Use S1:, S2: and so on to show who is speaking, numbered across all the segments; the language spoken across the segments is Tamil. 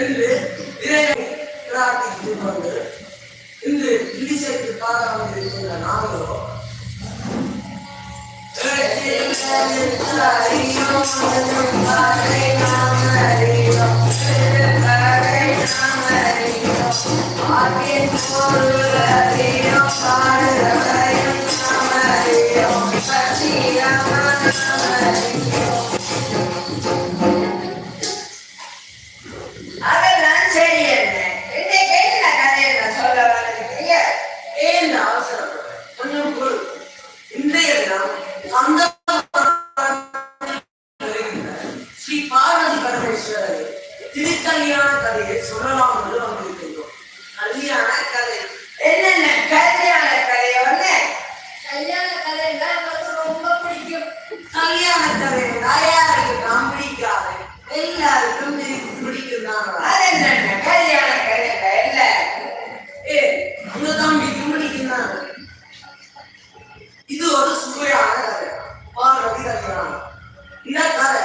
S1: என்று பிரார்த்தித்துக் கொண்டு இன்று இடிசைக்கு காரணம் இருக்கின்ற நாங்களோ திருக்கல்யாண கதையை சொல்லலாம் என்று வந்திருக்கின்றோம். கல்யாண கதை என்னென்ன கல்யாண கதை வந்து கல்யாண கதை ரொம்ப பிடிக்கும். கல்யாண கதை யாருக்கு தான் பிடிக்காது, எல்லாருக்கும் பிடிக்கும் தான். அது என்னென்ன கல்யாண கதை இல்ல உங்க தம்பிக்கும் பிடிக்கும் தான். இது ஒரு சுவையான கதை, பார்வதி கல்யாணம். இந்த கதை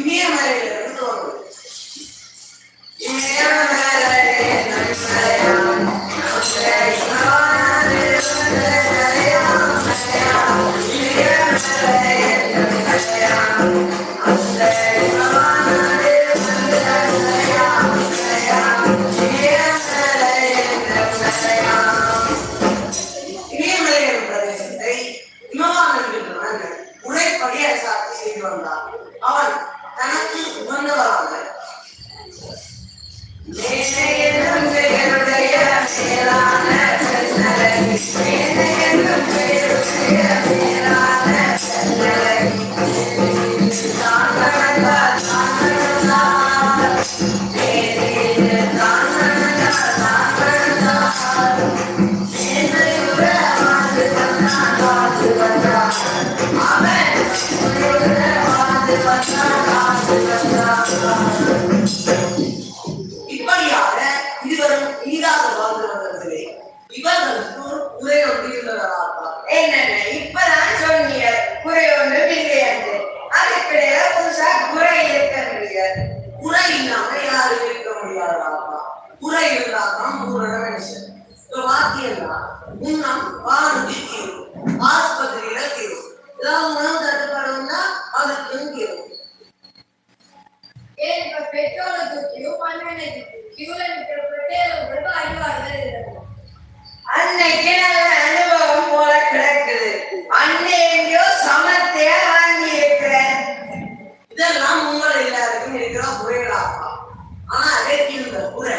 S1: இமயமலையில இருந்து தோன்றும். அவன் தனக்கு உகந்தவராக இப்படியாக இருவரும் இனிதாக வாழ்ந்து வந்ததிலே இவர்களுக்கு குறை ஒன்று இருந்ததாக என்னென்ன இப்பதான் சொன்னீங்க குறை ஒன்று இல்லை என்று. அதுக்கிடையில புதுசா குறை இருக்க முடியாது. குறை இல்லாம யாரும் இருக்க முடியாதாப்பா. குறை இருந்தாதான் பூரண மனுஷன். வாக்கியம்தான் முன்னம் வாழ்ந்து தீரும், ஆஸ்பத்திரியில தீரும், ஏதாவது உணவு தட்டுப்பாடுன்னா அதுக்கு தீரும்.
S2: இப்ப பெட்ரோலுக்கு கியூ, மண்ணெண்ணெய்க்கு கியூல நிற்கிறப்பட்டு ரொம்ப அறிவார்கள் இருக்கும்.
S1: அன்னைக்கு நல்ல அனுபவம் போல கிடக்குது. அன்னை எங்கேயோ சமத்தையா வாங்கி இருக்கிறேன். இதெல்லாம் உங்கள் எல்லாருக்கும் இருக்கிற குறைகளாப்பா. ஆனா அதற்கு இந்த குறை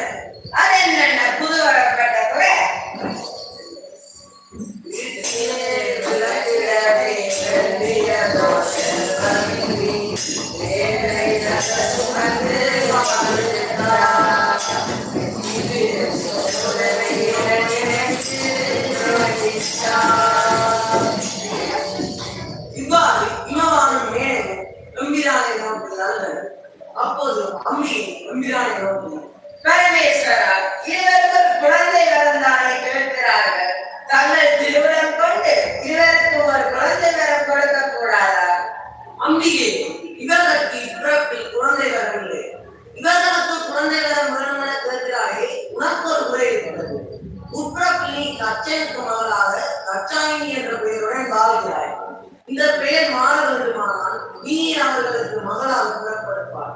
S1: அது என்னென்ன புது வரப்பட்ட குறை இவ்வாறு இமவானும் மேலே எம்பிரானை நோக்குதல். அப்போது அம்மி எம்பிரானை நோக்கி, பரமேஸ்வரா, இருவருக்கும் குழந்தை வளர்ந்தானை கேட்கிறார்கள். தங்கள் திருவிழம் கொண்டு இருவருக்கு ஒரு குழந்தை வரம் கொடுக்க கூடாதா? அம்பிகை, இவர்களுக்கு இப்பிறப்பில் குழந்தை வரவில்லை. இவர்களுக்கு குழந்தை வரம் வேணும் என கேட்கிறாரே, உனக்கு ஒரு குறை இருக்கிறது. உட்பிறப்பில் நீ கச்சனுக்கு மகளாக கச்சாயினி என்ற பெயருடன் வாழ்கிறாய். இந்த பெயர் மாற வேண்டுமானால் நீ அவர்களுக்கு மகளாக புறப்படுவார்.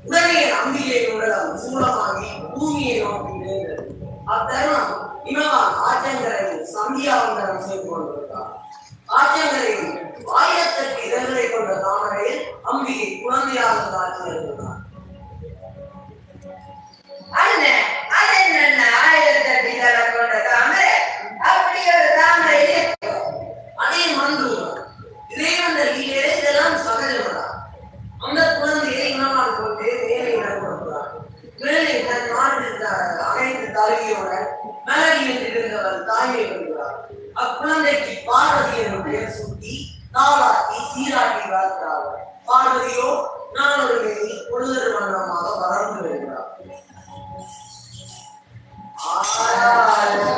S1: உடனே அம்பிகை உடலம் சூலமாகி பூமியை நோக்கி விழுந்தது. அத்தருணம் இமவான் ஆற்றங்கரையில் சந்தியாவந்தனம் செய்து கொண்டிருந்தார். ஆற்றங்கரையில் 1008 இதழ்களை கொண்ட தாமரையில் அம்பிகை குழந்தையாக காட்சி அளித்தார். அண்ணன் அது என்ன 1008 இதழை கொண்ட தாமரை? அப்படி ஒரு தாமரை அதே மந்துவம் இறைவந்த லீலையிலே இதெல்லாம் சகஜமடா. அந்த குழந்தையை இமவான் கொண்டு மேலே இடம் கொடுக்கிறார். மேலே தன் மாற்றிருந்த அனைத்து தலைவியுடன் மேலையில் இருந்தவர் தாயை வருகிறார். அக்குழந்தைக்கு பார்வதி எனும் பெயர் சூட்டி தாளாட்டி சீராட்டி வளர்க்கிறார். பார்வதியோ நாளொரு மேனி பொழுதொரு வண்ணமாக வளர்ந்து வருகிறார். ஆராரோ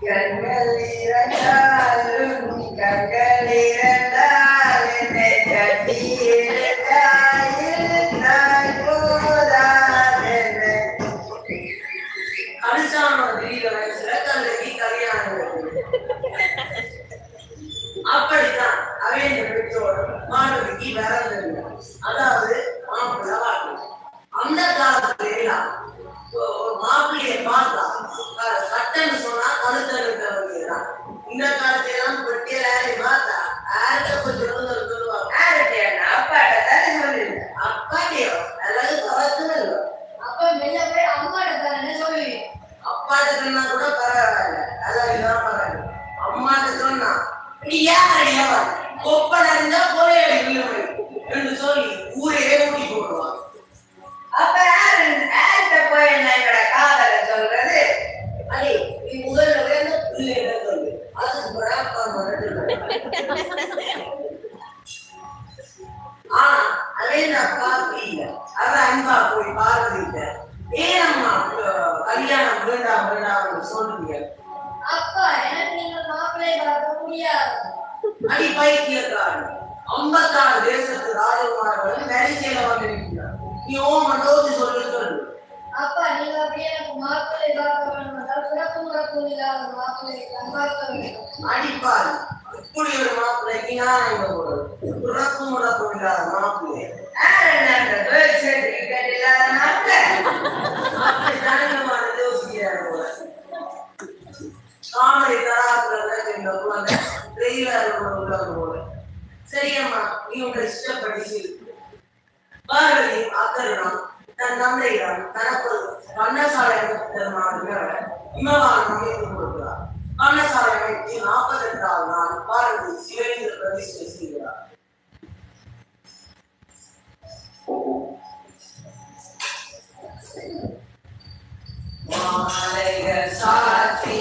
S1: கண்கள் இரண்டாலும் கண்கள் இரண்டால் என்னை கட்டி இருந்தாய் போதாது என்னை. கரிசாம வீர வயசுல தந்தைக்கு கல்யாணம் நடக்குது. அப்படித்தான் அவன் பெற்றோர் மாணவிக்கு வரந்திருந்த, அதாவது மாப்பிள்ளை வாழ்க்கை. அந்த காலத்துல எல்லாம் மாப்பிள்ளையை பார்த்தா கட்டன்னு சொன்னா கருத்தருக்கவங்கதான். இந்த காலத்துல எல்லாம் பெட்டியலாரை பார்த்தா ஆர்ட்ட கொஞ்சம் சொல்லுவாங்க. அப்பாட்ட தானே சொல்லிருந்த, அப்பாட்டையோ அல்லது கவர்த்துன்னு இல்லை.
S2: அப்ப மெல்ல போய் அம்மாட்ட தானே சொல்லுவீங்க.
S1: அப்பாட்ட சொன்னா கூட பரவாயில்ல, அதான் இதான் பரவாயில்ல. அம்மாட்ட சொன்னா யாரையா கொப்பன இருந்தா போலே என்று சொல்லி ஊரையே ஊட்டி போடுவான். அப்ப யார்கிட்ட போய் என்ன எங்கட காதலை சொல்றது? அடே நீ முதல்ல உயர்ந்த பிள்ளைகிட்ட சொல்லு, அதுக்கு ஆனா அதே நான் பார்க்கல. அவன் அன்பா போய் பார்க்கல. ஏன் அம்மா கல்யாணம் வேண்டாம் வேண்டாம் சொல்றீங்க?
S2: அப்பா எனக்கு நீங்க மாப்பிள்ளையை பார்க்க முடியாது.
S1: அடி பைத்தியக்காரன், 56 தேசத்து ராஜகுமாரர்கள் நரிசையில வந்திருக்கிறார். நீ ஓமண்டோது சொல்லு.
S2: அப்பா நீங்க அப்படியே எனக்கு மாப்பிள்ளை பார்க்க வேணும், பிறப்பும் இல்லாத மாப்பிள்ளை பார்க்க வேண்டும்.
S1: அடிப்பாரு இப்படி ஒரு மாப்பிள்ளைக்கு நான் எங்க போறது? பிறப்பும் இல்லாத மாப்பிள்ளை இல்லாத மாப்பிள்ளை அப்படி தனிமமான யோசிக்கிறார் போல. காமெடி தராத்துல இந்த குழந்தை போல. சரியம்மா, நீ உங்க இஷ்டப்படி செய்து. பார்வதி அக்கருடம் தன் தந்தையிடம் தனக்கு வண்ணசாலை இமவான் அமைத்து கொடுக்கிறார். வண்ணசாலை அமைத்து 48வது நாள் பார்வதி சிவலிங்க பிரதிஷ்டை செய்கிறார். மாலைய சாட்சி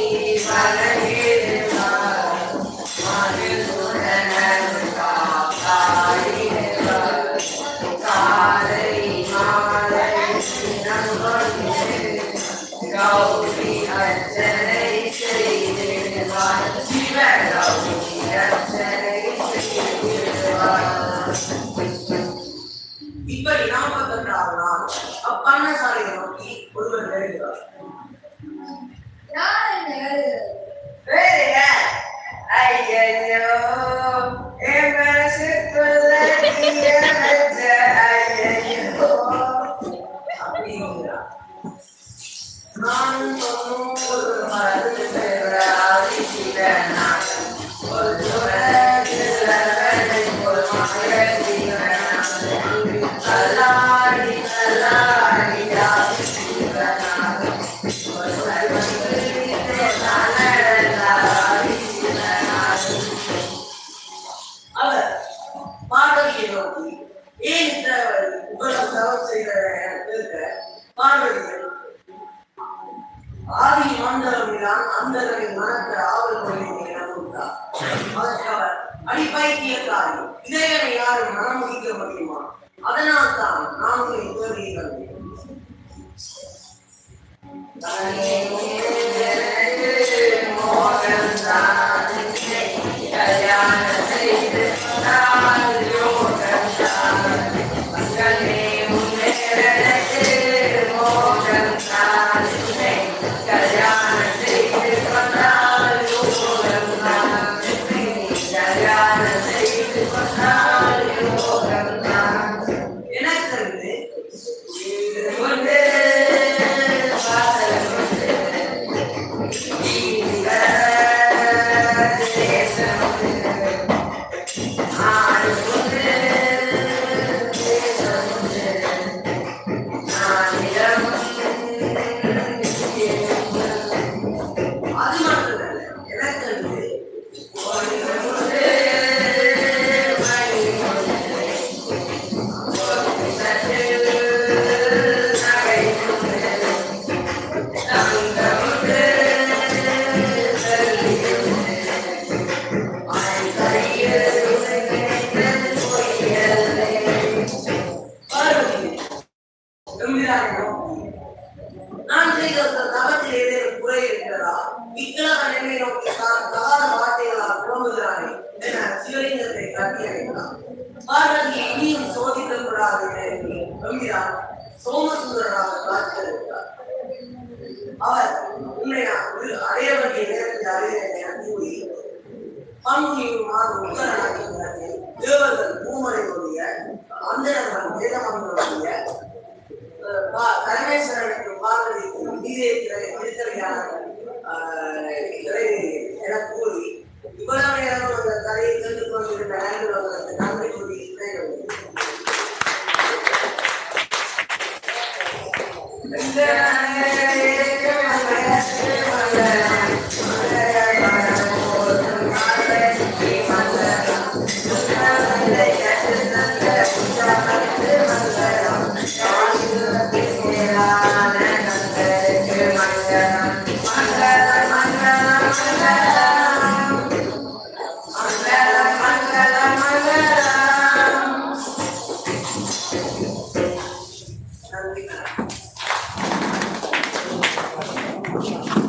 S1: இப்படி 48வது நாள் அப்பண்ணசாலையை நோக்கி ஒருவர் வருகிறார். ஆதி மண்டலம் அந்த மனத்தை ஆவல் அடிப்பைத்தியக்காரி இதைகளை யாரும் மனம் முடிக்க முடியுமா? அதனால் தான் நான் உங்களை கோருகிறேன். எனக்கு அவர் உன்னை நான் அடைய வேண்டிய நேரத்தில் அடைகிறேன் என கூறி பங்குனியும் மாதம் உத்தரநாட்டில் தேவர்கள் பூமலையுடைய அந்தரங்கள் வேதமங்களுடைய பரமேஸ்வரனுக்கு பார்வதிக்கும் நீரே திருத்தலையான என கூறி இவ்வளவு நேரம் அந்த கதையை தெரிந்து கொண்டிருந்த நண்பர்களுக்கு நன்றி கூறி
S3: Thank you.